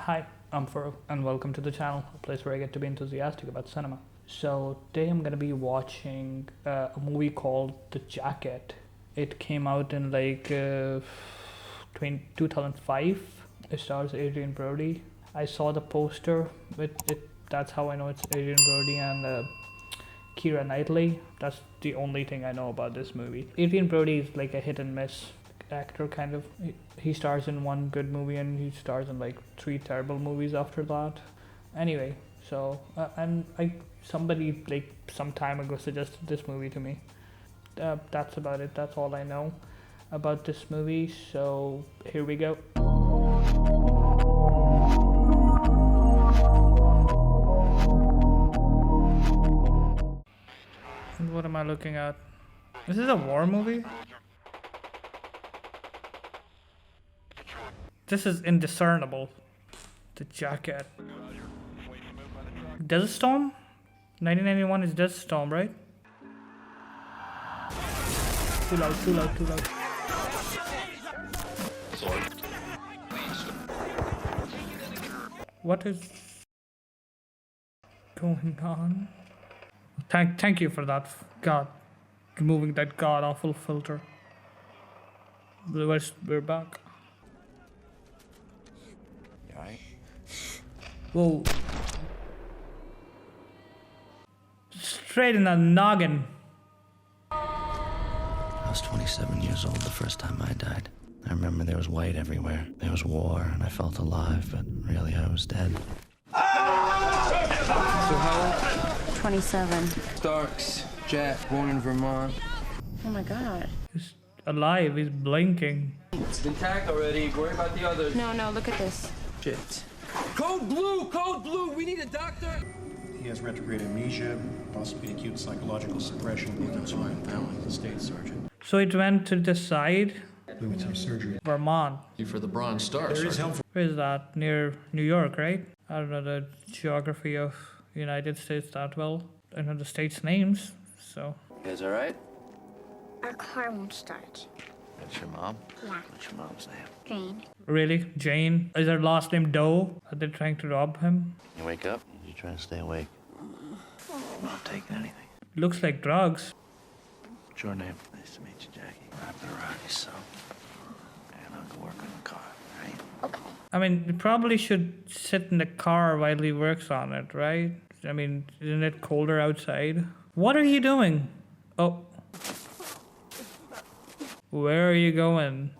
Hi, I'm Furo, and welcome to the channel, a place where I get to be enthusiastic about cinema. So today I'm gonna be watching a movie called The Jacket. It came out in 2005. It stars Adrien Brody. I saw the poster. That's how I know it's Adrien Brody and Keira Knightley. That's the only thing I know about this movie. Adrien Brody is like a hit and miss actor, kind of. He stars in one good movie and he stars in like three terrible movies after that. Anyway, so somebody like some time ago suggested this movie to me. That's about it. That's all I know about this movie. So here we go. What am I looking at? Is this a war movie? This is indiscernible. The Jacket. Desert Storm? 1991 is Desert Storm, right? Too loud, too loud, too loud. What is going on? Thank you for that. God, removing that god awful filter. We're back. You alright? Whoa. Straight in the noggin. I was 27 years old the first time I died. I remember there was white everywhere. There was war, and I felt alive, but really I was dead. So how old? 27. Starks, Jack, born in Vermont. Oh my god. He's alive, he's blinking. It's intact already. Worry about the others. No, look at this. Shit. Code blue! Code blue! We need a doctor! He has retrograde amnesia, possibly acute psychological suppression. That's why I'm found the state sergeant. So it went to the side. Moving some surgery. Vermont. For the Bronze Star. There is help for Where is that? Near New York, right? I don't know the geography of the United States that well. I know the states' names, so. You guys alright? Our car won't start. That's your mom? Yeah. What's your mom's name? Jane. Really? Jane? Is her last name Doe? Are they trying to rob him? You wake up? You trying to stay awake? I'm not taking anything. Looks like drugs. What's your name? Nice to meet you, Jackie. Wrap it around yourself. And I'll go work on the car, right? Okay. I mean, you probably should sit in the car while he works on it, right? I mean, isn't it colder outside? What are you doing? Oh. Where are you going?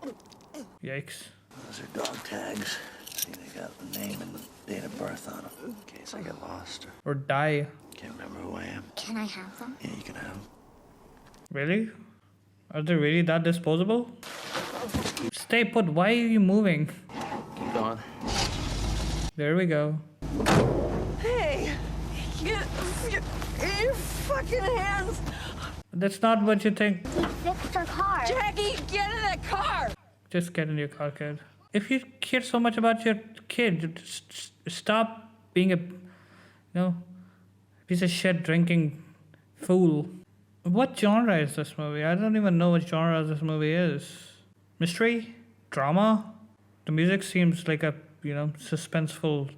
Yikes. Those are dog tags. See, they got the name and the date of birth on them. In case I get lost Or die. or can't remember who I am. Can I have them? Yeah, you can have them. Really? Are they really that disposable? Stay put, why are you moving? Keep going. There we go. Hey! Get your fucking hands! That's not what you think. We fixed our car. Jackie, get in that car! Just get in your car, kid. If you care so much about your kid, just stop being a, piece of shit drinking fool. What genre is this movie? I don't even know what genre this movie is. Mystery? Drama? The music seems like a, suspenseful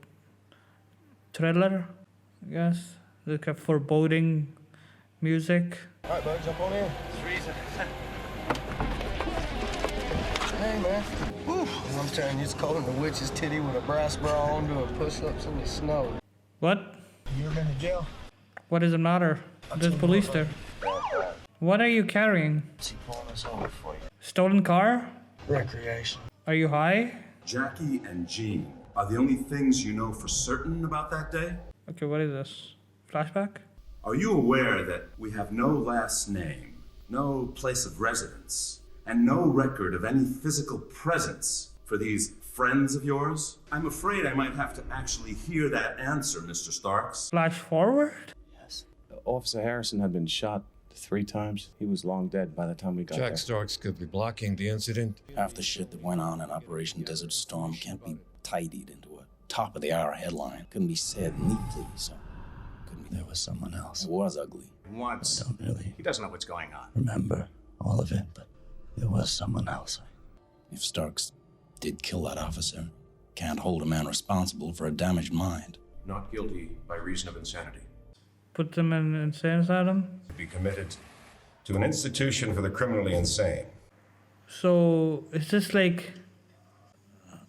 thriller, I guess. Like a foreboding music. All right, bud, jump on in. Hey, man. Whew. I'm telling you, it's cold in the witch's titty with a brass bra on doing push-ups in the snow. What? You ever been to jail? What does it matter? There's police there. What are you carrying? What's he pulling us over for you? Stolen car? Recreation. Are you high? Jackie and Jean are the only things you know for certain about that day? Okay, what is this? Flashback? Are you aware that we have no last name, no place of residence, and no record of any physical presence for these friends of yours? I'm afraid I might have to actually hear that answer, Mr. Starks. Flash forward? Yes. Officer Harrison had been shot 3 times. He was long dead by the time we got Jack there. Starks could be blocking the incident. Half the shit that went on in Operation Desert Storm can't be tidied into a top-of-the-hour headline. Couldn't be said neatly, so couldn't be. There was someone else. It was ugly. Once. I don't really He doesn't know what's going on. remember all of it, but there was someone else. If Starks did kill that officer, Can't hold a man responsible for a damaged mind. Not guilty by reason of insanity. Put them in insane asylum. To be committed to an institution for the criminally insane. So is this like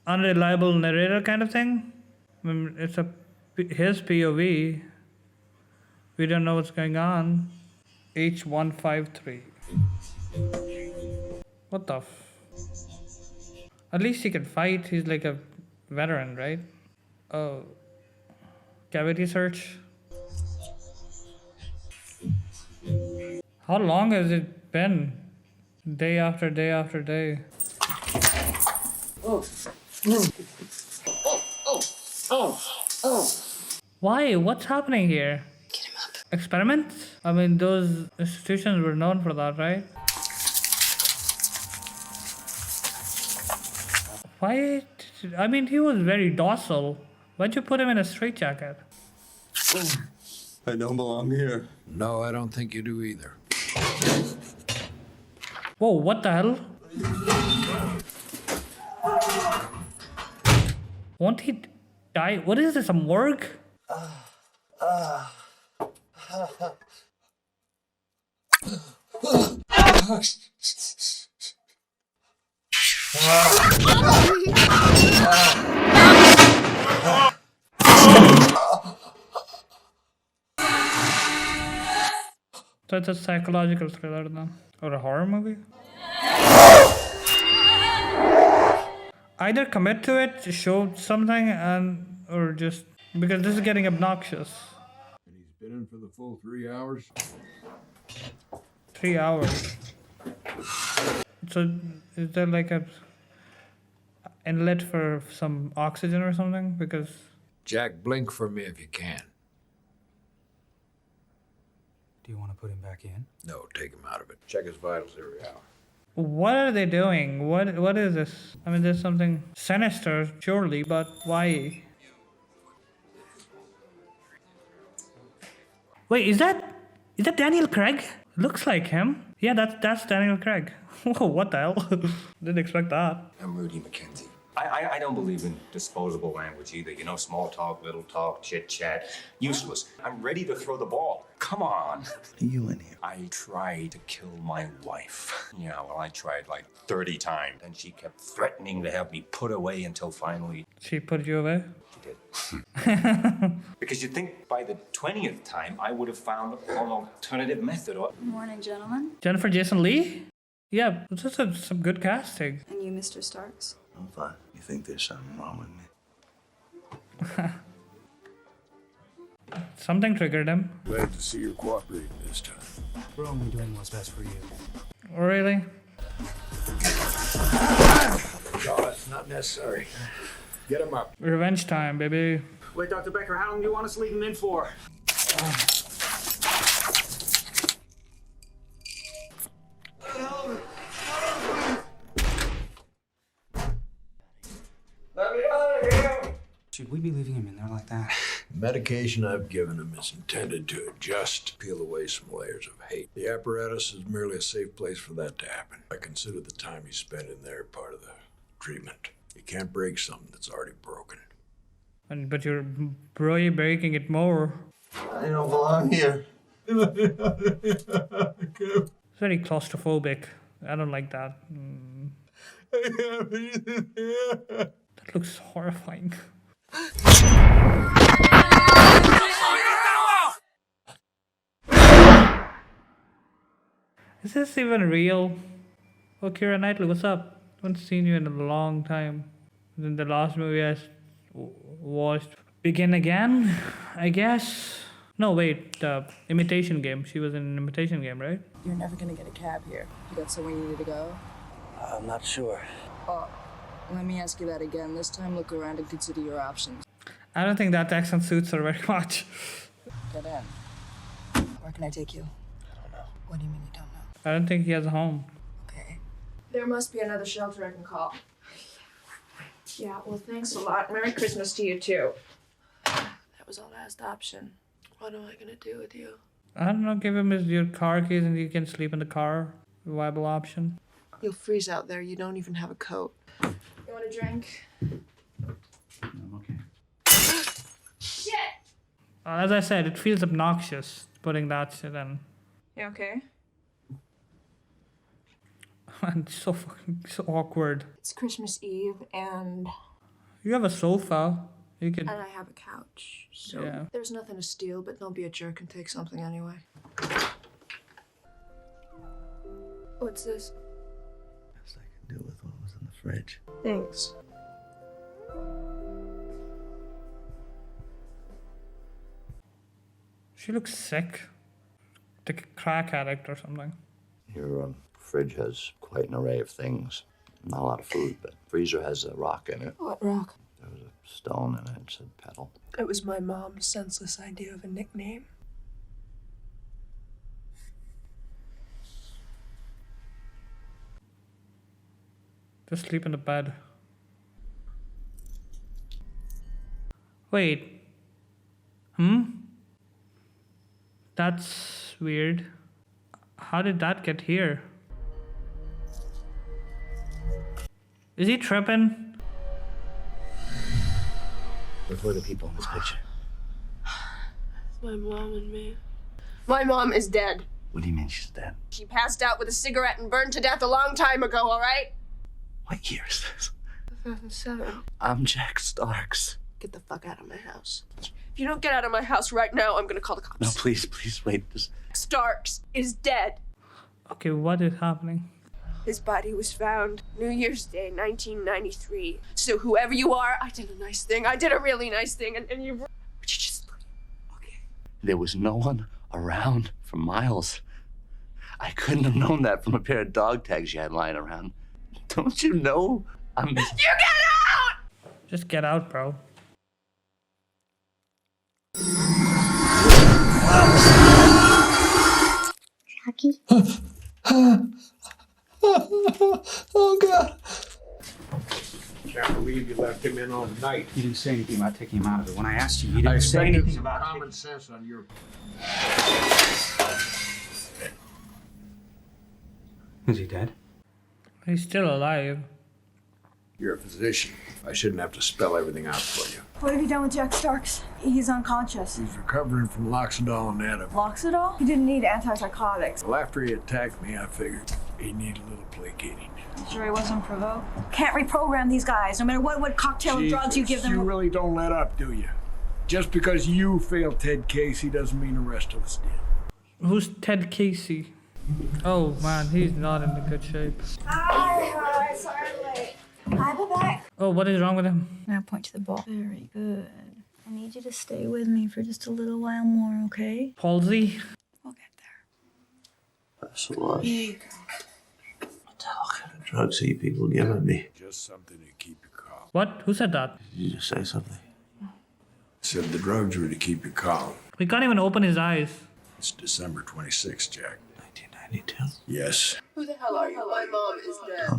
unreliable narrator kind of thing? I mean, it's his POV. We don't know what's going on. H153. What the At least he can fight. He's like a veteran, right? Oh. Cavity search. How long has it been? Day after day after day. Why? What's happening here? Get him up. Experiments? I mean, those institutions were known for that, right? Why? I mean, he was very docile. Why'd you put him in a straitjacket? I don't belong here. No, I don't think you do either. Whoa, what the hell? Won't he die? What is this, some work? So it's a psychological thriller then? Or a horror movie? Either commit to it, show something, or just... Because this is getting obnoxious. And he's been in for the full 3 hours? 3 hours. So is there like a inlet for some oxygen or something? Because... Jack, blink for me if you can. Do you want to put him back in? No, take him out of it. Check his vitals every hour. What are they doing? What is this? I mean, there's something sinister, surely, but why? Wait, is that Daniel Craig? Looks like him. Yeah, that's Daniel Craig. Whoa, what the hell? Didn't expect that. I'm Rudy McKenzie. I don't believe in disposable language either. You know, small talk, little talk, chit-chat. Useless. I'm ready to throw the ball. Come on. What are you in here? I tried to kill my wife. Yeah, well, I tried like 30 times. And she kept threatening to have me put away until finally... She put you away? She did. Because you'd think by the 20th time, I would have found an alternative method. Or... Morning, gentlemen. Jennifer Jason Leigh? Yeah, this is some good casting. And you, Mr. Starks? I'm fine. You think there's something wrong with me? Something triggered him. Glad to see you're cooperating this time. We're only doing what's best for you. Really? No, it's not necessary. Get him up. Revenge time, baby. Wait, Dr. Becker, how long do you want us to leave him in for? Should we be leaving him in there like that? The medication I've given him is intended to adjust, peel away some layers of hate. The apparatus is merely a safe place for that to happen. I consider the time he spent in there part of the treatment. You can't break something that's already broken. But you're breaking it more. I don't belong here. It's very claustrophobic. I don't like that. That looks horrifying. Is this even real? Oh, Keira Knightley, what's up? Haven't seen you in a long time. In the last movie I watched, Begin Again, I guess. No, wait, Imitation Game. She was in an Imitation Game, right? You're never gonna get a cab here. You got somewhere you need to go? I'm not sure. Let me ask you that again. This time look around and consider your options. I don't think that accent suits her very much. Get in. Where can I take you? I don't know. What do you mean you don't know? I don't think he has a home. Okay. There must be another shelter I can call. Yeah, well, thanks a lot. Merry Christmas to you, too. That was our last option. What am I gonna do with you? I don't know, give him your car keys and you can sleep in the car. Viable option. You'll freeze out there. You don't even have a coat. You want a drink? As I said, it feels obnoxious putting that shit in. You okay? And so fucking so awkward. It's Christmas Eve and You have a sofa. You could. I have a couch. So Yeah. there's nothing to steal, but don't be a jerk and take something anyway. What's this? Best I could do with what was in the fridge. Thanks. She looks sick. Like a crack addict or something. Your fridge has quite an array of things. Not a lot of food, but freezer has a rock in it. What rock? There was a stone in it. It said petal. It was my mom's senseless idea of a nickname. Just sleep in the bed. Wait. That's weird. How did that get here? Is he tripping? Before the people in this picture. It's my mom and me. My mom is dead. What do you mean she's dead? She passed out with a cigarette and burned to death a long time ago, all right? What year is this? 2007. I'm Jack Starks. Get the fuck out of my house. If you don't get out of my house right now, I'm gonna call the cops. No, please, wait. Just... Starks is dead. Okay, what is happening? His body was found New Year's Day, 1993. So whoever you are, I did a nice thing. I did a really nice thing, and you... Would you just... Okay. There was no one around for miles. I couldn't have known that from a pair of dog tags you had lying around. Don't you know? You get out! Just get out, bro. Jackie? Oh, God. Can't believe you left him in all night. You didn't say anything about taking him out of it. When I asked you, you didn't I say expected anything some about common sense on your... Is he dead? He's still alive. You're a physician. I shouldn't have to spell everything out for you. What have you done with Jack Starks? He's unconscious. He's recovering from Loxodol and Adam. Loxodol? He didn't need antipsychotics. Well, after he attacked me, I figured he needed a little placating. You sure he wasn't provoked? Can't reprogram these guys, no matter what cocktail of drugs you give them. You really don't let up, do you? Just because you failed Ted Casey doesn't mean the rest of us did. Who's Ted Casey? Oh man, he's not in good shape. Hi, sorry I'm late. Hi, Babette. Oh, what is wrong with him? Now point to the ball. Very good. I need you to stay with me for just a little while more, okay? Palsy? We'll get there. That's a lot. Here you go. What the hell kind of drugs are you people giving me? Just something to keep you calm. What? Who said that? Did you just say something? I said the drugs were to keep you calm. We can't even open his eyes. It's December 26th, Jack. 1992? Yes. Who the hell are you? My mom is dead.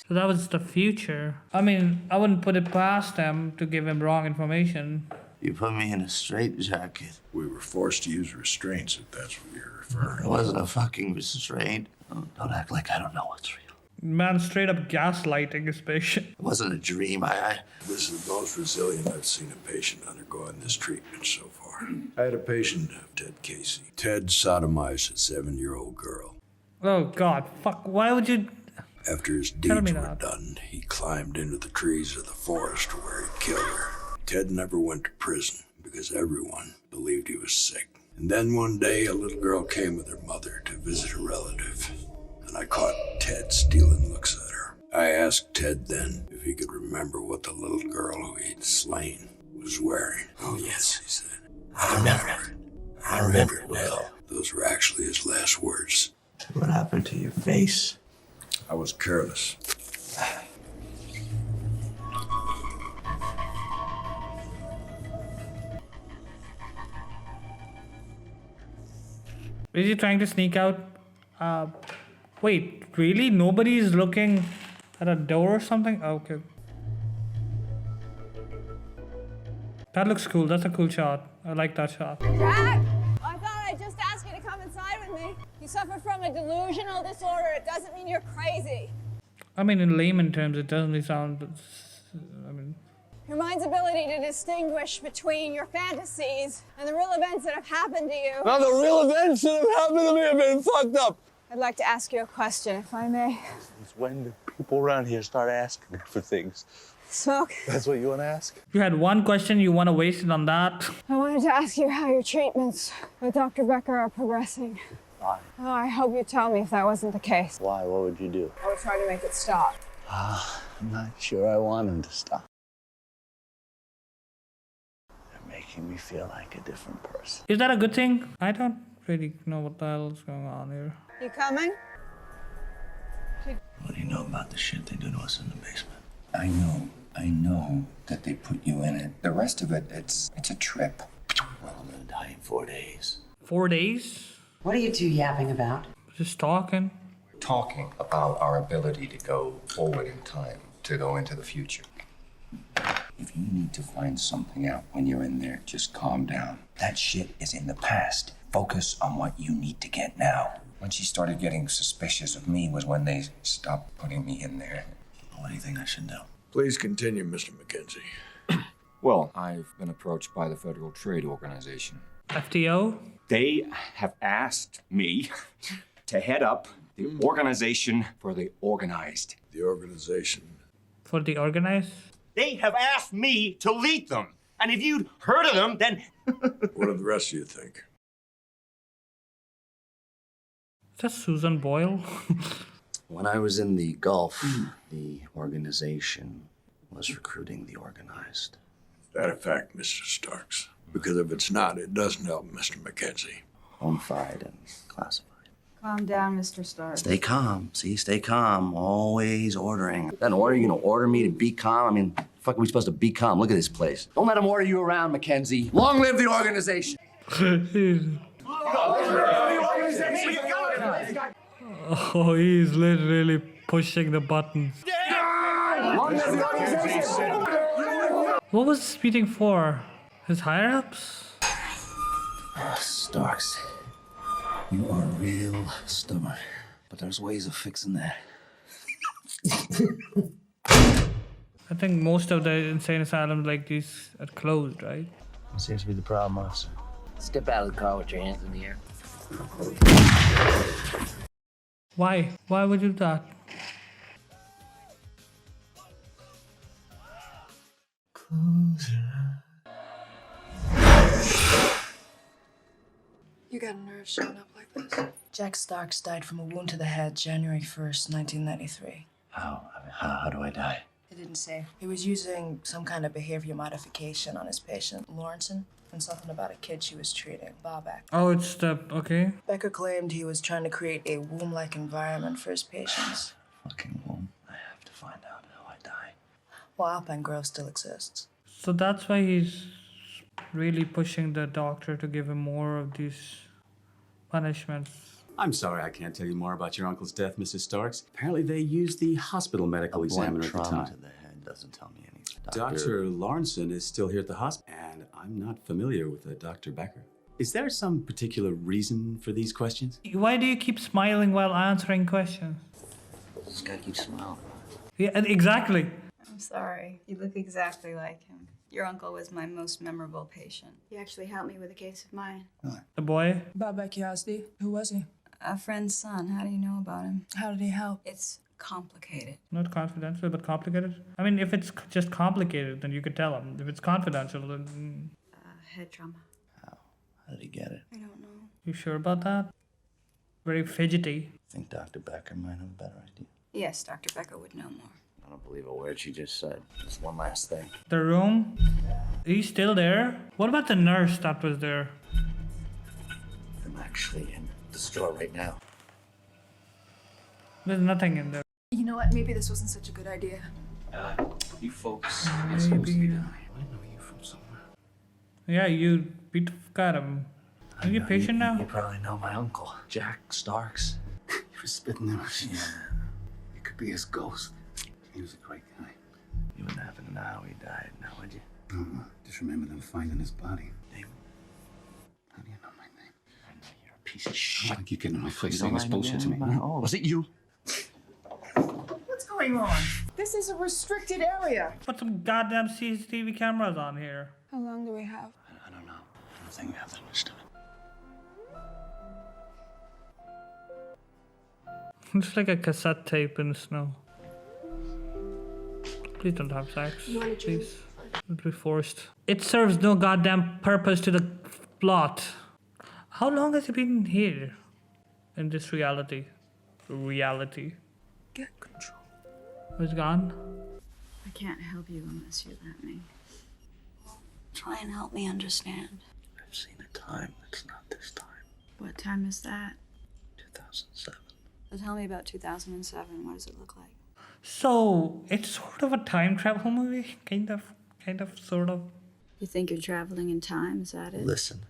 So that was the future. I mean, I wouldn't put it past them to give him wrong information. You put me in a straitjacket. We were forced to use restraints, if that's what you're referring It to. wasn't a fucking restraint. Don't act like I don't know what's real. Man, straight up gaslighting his patient. It wasn't a dream. This is the most resilient I've seen a patient undergoing this treatment so far. I had a patient, Ted Casey. Ted sodomized a 7-year-old girl. Oh god, fuck, why would you... After his Tell me deeds were that. done, he climbed into the trees of the forest where he killed her. Ted never went to prison because everyone believed he was sick. And then one day, a little girl came with her mother to visit a relative. And I caught Ted stealing looks at her. I asked Ted then if he could remember what the little girl who he'd slain was wearing. Oh, yes, he said. I remember it. I remember it well. Those were actually his last words. What happened to your face? I was careless. Is he trying to sneak out? Wait, really? Nobody is looking at a door or something? Oh, okay. That looks cool. That's a cool shot. I like that shot. Jack! I thought I'd just ask you to come inside with me. You suffer from a delusional disorder. It doesn't mean you're crazy. I mean, in layman terms, it doesn't really sound... I mean... Your mind's ability to distinguish between your fantasies and the real events that have happened to you. Now the real events that have happened to me have been fucked up. I'd like to ask you a question, if I may. It's when the people around here start asking for things. Smoke. That's what you want to ask? If you had one question, you want to waste it on that? I wanted to ask you how your treatments with Dr. Becker are progressing. Why? Oh, I hope you'd tell me if that wasn't the case. Why? What would you do? I would try to make it stop. I'm not sure I want him to stop. They're making me feel like a different person. Is that a good thing? I don't really know what the hell is going on here. You coming? What do you know about the shit they do to us in the basement? I know that they put you in it. The rest of it, it's a trip. Well, I'm gonna die in 4 days. 4 days? What are you two yapping about? Just talking. Talking about our ability to go forward in time, to go into the future. If you need to find something out when you're in there, just calm down. That shit is in the past. Focus on what you need to get now. When she started getting suspicious of me was when they stopped putting me in there. What do you think I should do? Please continue, Mr. McKenzie. Well, I've been approached by the Federal Trade Organization. FTO? They have asked me to head up the organization for the organized. The organization? For the organized? They have asked me to lead them. And if you'd heard of them, then... What do the rest of you think? Is that Susan Boyle? When I was in the Gulf, the organization was recruiting the organized. Is that a fact, Mr. Starks? Because if it's not, it doesn't help Mr. McKenzie. Bonafide and classified. Calm down, Mr. Stark. Stay calm. See, stay calm. Always ordering. That order, you gonna order me to be calm? I mean, fuck, are we supposed to be calm? Look at this place. Don't let them order you around, Mackenzie. Long live the organization. Oh, he's literally pushing the buttons. What was this meeting for? His higher-ups? Starks, you are real stubborn. But there's ways of fixing that. I think most of the insane asylums like these are closed, right? Seems to be the problem, officer. Step out of the car with your hands in the air. Why? Why would you do that? Close your You got nerves showing up like this. Jack Starks died from a wound to the head January 1st, 1993. How do I die? It didn't say. He was using some kind of behavior modification on his patient, Lawrenson, and something about a kid she was treating, Bobak. Oh, it's the... okay. Becker claimed he was trying to create a womb-like environment for his patients. Fucking womb. I have to find out how I die. Well, Alpine Grove still exists. So that's why he's really pushing the doctor to give him more of these punishments. I'm sorry I can't tell you more about your uncle's death, Mrs. Starks. Apparently they used the hospital medical examiner at the trauma time. to the head doesn't tell me anything. Dr. Lawrenson is still here at the hospital, and I'm not familiar with Dr. Becker. Is there some particular reason for these questions? Why do you keep smiling while answering questions? Just gotta keep smiling. Yeah, exactly. I'm sorry. You look exactly like him. Your uncle was my most memorable patient. He actually helped me with a case of mine. The boy? Bobak Yazdi. Who was he? A friend's son. How do you know about him? How did he help? It's complicated. Not confidential, but complicated? I mean, if it's just complicated, then you could tell him. If it's confidential, then... Head trauma. How did he get it? I don't know. You sure about that? Very fidgety. Think Dr. Becker might have a better idea. Yes, Dr. Becker would know more. I don't believe a word she just said. Just one last thing. The room? He's still there? What about the nurse that was there? I'm actually in the store right now. There's nothing in there. You know what? Maybe this wasn't such a good idea. You folks are supposed to be down here. I know you from somewhere. Yeah, you beat the fuck out of him. Are you a patient now? You probably know my uncle, Jack Starks. He was spitting there. Yeah. It could be his ghost. He was a great guy. You wouldn't happen to know how he died, now would you? No, just remember them finding his body. Name? How do you know my name? I know you're a piece of shit. Like you getting on my face You saying don't this mind bullshit to me. Oh, was it you? What's going on? This is a restricted area. Put some goddamn CCTV cameras on here. How long do we have? I don't know. I don't think we have that much time. It's like a cassette tape in the snow. Please don't have sex. You want a drink? Please. It'll be forced. It serves no goddamn purpose to the plot. How long has he been here? In this reality? Get control. He's gone? I can't help you unless you let me. Try and help me understand. I've seen a time that's not this time. What time is that? 2007. So tell me about 2007. What does it look like? So, it's sort of a time travel movie? Kind of, sort of. You think you're traveling in time? Is that it? Listen.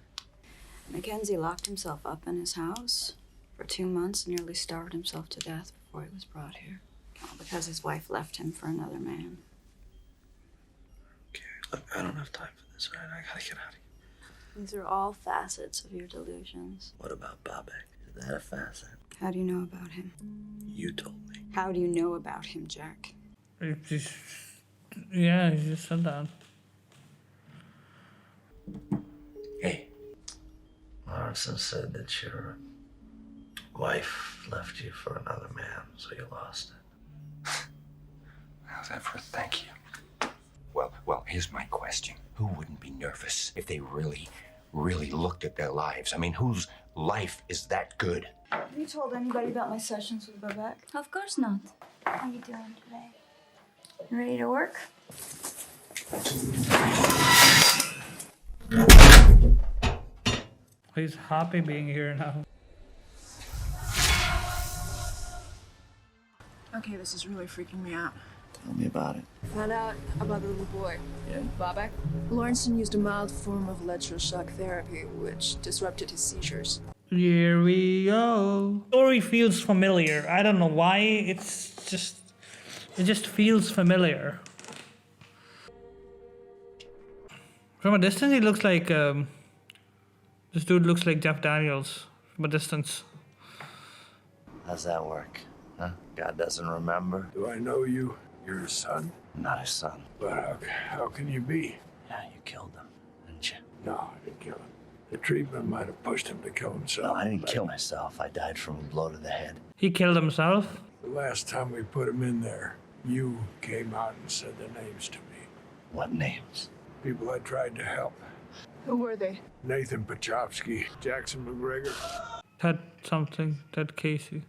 Mackenzie locked himself up in his house for 2 months and nearly starved himself to death before he was brought here. All because his wife left him for another man. Okay, look, I don't have time for this, right? I gotta get out of here. These are all facets of your delusions. What about Bobek? Is that a facet? How do you know about him? You told me. How do you know about him, Jack? It's just... Yeah, he just said that. Hey. Lawrenson said that your wife left you for another man, so you lost it. How's that for a thank you? Well, here's my question. Who wouldn't be nervous if they really looked at their lives? I mean, whose life is that good? Have you told anybody about my sessions with Babak? Of course not. How are you doing today? Ready to work? He's happy being here now. Okay, this is really freaking me out. Tell me about it. Found out about the little boy. Yeah? Bobak. Lawrenson used a mild form of electroshock therapy, which disrupted his seizures. Here we go. Story feels familiar. I don't know why. It just feels familiar. From a distance, he looks like this dude looks like Jeff Daniels from a distance. How's that work? Huh? God doesn't remember? Do I know you? You're his son? Not his son. But how can you be? Yeah, you killed him, didn't you? No, I didn't kill him. The treatment might have pushed him to kill himself. No, I didn't kill myself. I died from a blow to the head. He killed himself? The last time we put him in there, you came out and said their names to me. What names? People I tried to help. Who were they? Nathan Pachowski, Jackson McGregor. Ted Casey.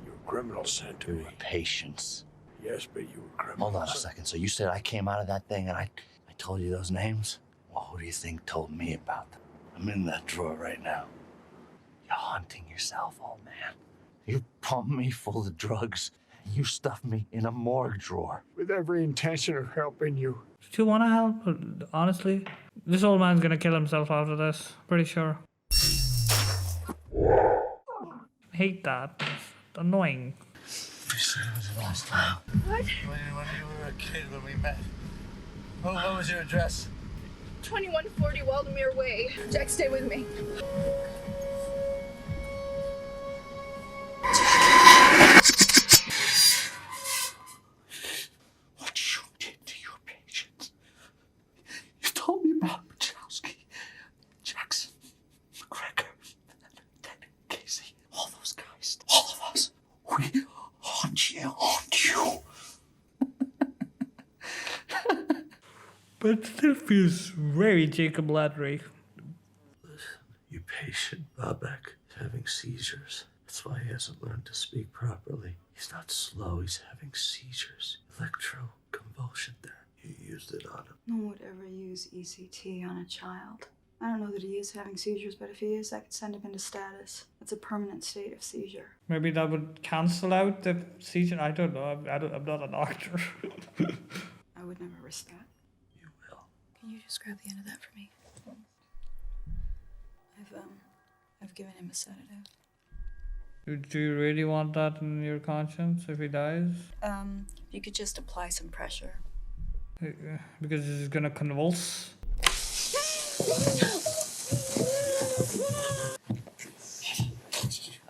You were criminals sent to me. Patience. Yes, but you were criminals. Hold on a second. So you said I came out of that thing and I told you those names? Well, who do you think told me about them? I'm in that drawer right now. You're haunting yourself, old man. You pumped me full of drugs. And you stuffed me in a morgue drawer. With every intention of helping you. Do you want to help? Honestly, this old man's gonna kill himself after this. Pretty sure. Hate that. It's annoying. You said it was the last time. What? When you were a kid when we met. What was your address? 2140 Waldemere Way. Jack, stay with me. What you did to your patients. You told me about Pachowski, Jackson, McGregor, Ted Casey, all those guys, all of us. We haunt you. But it still feels very Jacob Ladry. Your patient, Bobek, is having seizures. That's why he hasn't learned to speak properly. He's not slow, he's having seizures. Electroconvulsion therapy. You used it on him. No one would ever use ECT on a child. I don't know that he is having seizures, but if he is, I could send him into status. It's a permanent state of seizure. Maybe that would cancel out the seizure. I don't know. I'm not a doctor. I would never risk that. You will. Can you just grab the end of that for me? I've given him a sedative. Do you really want that in your conscience if he dies? You could just apply some pressure. Because he's gonna convulse.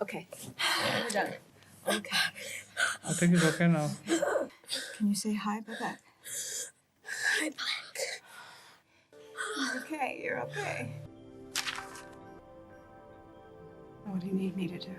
Okay, we're done. Okay. I think he's okay now. Can you say hi, Babette? Hi, Black. Okay, you're okay. What do you need me to do?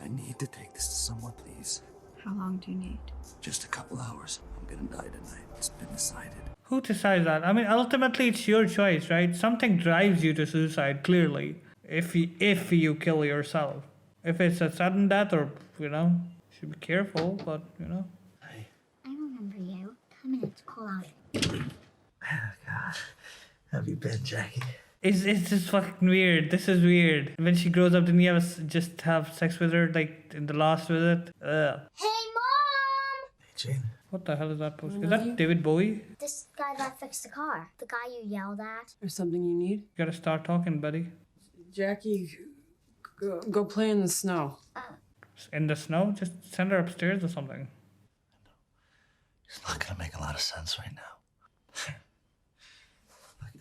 I need to take this to someone, please. How long do you need? Just a couple hours. I'm gonna die tonight. It's been decided. Who decides that? I mean, ultimately, it's your choice, right? Something drives you to suicide, clearly. If you kill yourself. If it's a sudden death or, you know, you should be careful, but, you know. I remember you. Come in, it's cool out. God, have you been, Jackie? It's just fucking weird. This is weird. When she grows up, didn't you just have sex with her, like, in the last visit? Ugh. Hey, Mom! Hey, Jane. What the hell is that post? Is that David Bowie? This guy that fixed the car. The guy you yelled at. There's something you need? You gotta start talking, buddy. Jackie, go play in the snow. In the snow? Just send her upstairs or something. It's not gonna make a lot of sense right now.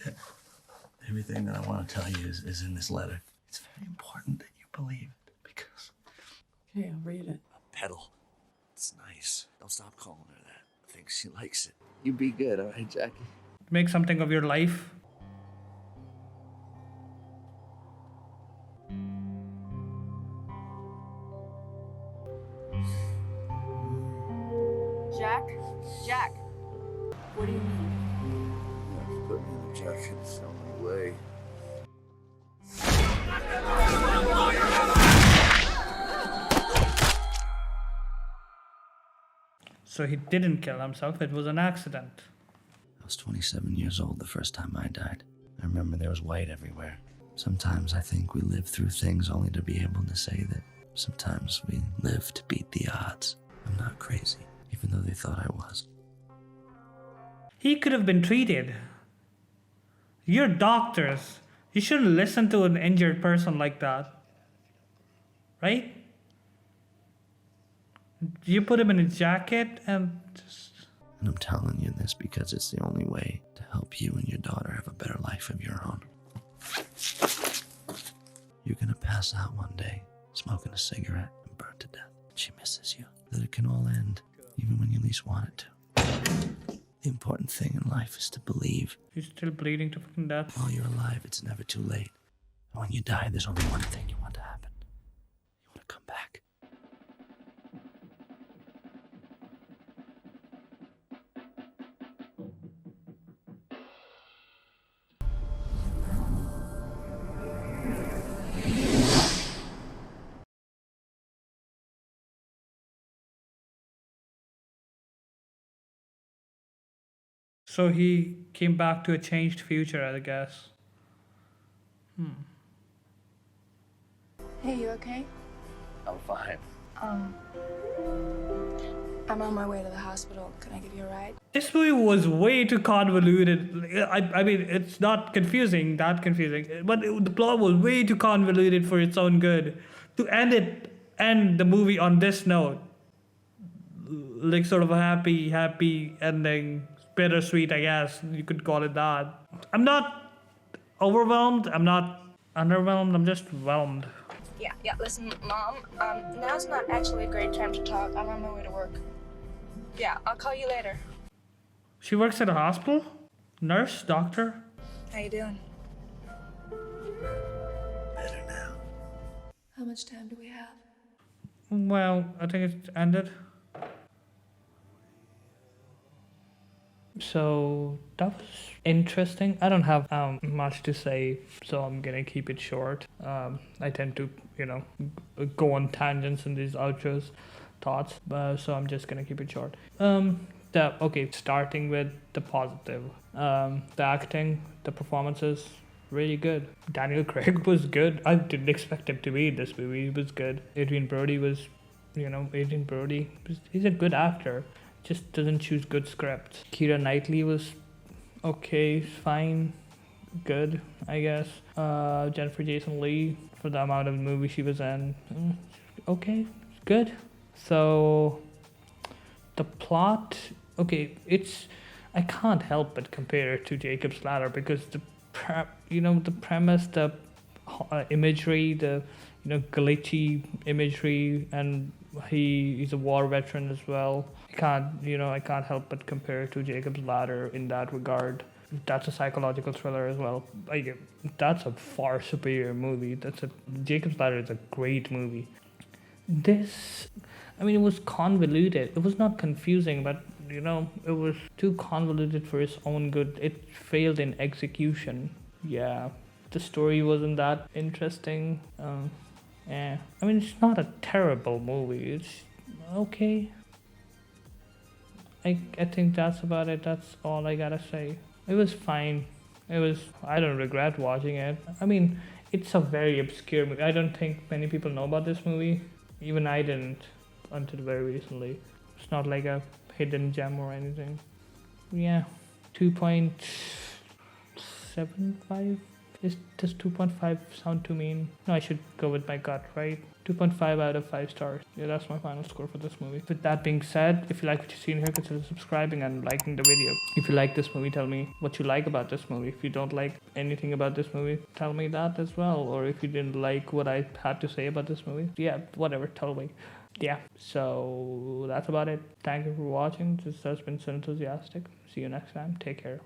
Look, everything that I want to tell you is in this letter. It's very important that you believe it because... Okay, I'll read it. Pedal. It's nice. Don't stop calling her that. I think she likes it. You be good, all right, Jackie? Make something of your life. Jack. What do you need? Put me in the jacket. It's the only way. So he didn't kill himself, it was an accident. I was 27 years old the first time I died. I remember there was white everywhere. Sometimes I think we live through things only to be able to say that sometimes we live to beat the odds. I'm not crazy, even though they thought I was. He could have been treated. You're doctors. You shouldn't listen to an injured person like that. Right? You put him in a jacket and just... And I'm telling you this because it's the only way to help you and your daughter have a better life of your own. You're gonna pass out one day, smoking a cigarette and burn to death. She misses you. That it can all end, even when you least want it to. The important thing in life is to believe. He's still bleeding to fucking death. While you're alive, it's never too late. And when you die, there's only one thing you want to happen. You want to come back. So he came back to a changed future, I guess. Hey, you okay? I'm fine. I'm on my way to the hospital. Can I give you a ride? This movie was way too convoluted. I mean, it's not confusing, but the plot was way too convoluted for its own good. To end the movie on this note, like sort of a happy ending, bittersweet, I guess you could call it that. I'm not overwhelmed. I'm not underwhelmed. I'm just whelmed. Yeah, listen, Mom, now's not actually a great time to talk. I'm on my way to work. Yeah, I'll call you later. She works at a hospital? Nurse? Doctor? How you doing? Better now. How much time do we have? Well, I think it's ended. So that was interesting. I don't have much to say, so I'm gonna keep it short. I tend to, go on tangents in these outros, thoughts, so I'm just gonna keep it short. Starting with the positive. The acting, the performances, really good. Daniel Craig was good. I didn't expect him to be in this movie. He was good. Adrian Brody was, he's a good actor. Just doesn't choose good scripts. Keira Knightley was okay, fine, good, I guess. Jennifer Jason Leigh, for the amount of movie she was in, okay, good. So the plot, I can't help but compare it to Jacob's Ladder because the premise, the imagery, the glitchy imagery, and He's a war veteran as well. I can't help but compare it to Jacob's Ladder in that regard. That's a psychological thriller as well. That's a far superior movie. Jacob's Ladder is a great movie. This, it was convoluted. It was not confusing, but it was too convoluted for its own good. It failed in execution. Yeah, the story wasn't that interesting. It's not a terrible movie. It's okay. I think that's about it. That's all I gotta say. It was fine. I don't regret watching it. It's a very obscure movie. I don't think many people know about this movie. Even I didn't until very recently. It's not like a hidden gem or anything. Yeah, 2.75? Does 2.5 sound too mean? No, I should go with my gut, right? 2.5 out of 5 stars. Yeah, that's my final score for this movie. With that being said, if you like what you see in here, consider subscribing and liking the video. If you like this movie, tell me what you like about this movie. If you don't like anything about this movie, tell me that as well. Or if you didn't like what I had to say about this movie, yeah, whatever, tell me. Yeah, so that's about it. Thank you for watching. This has been Cinenthusiastic. See you next time. Take care.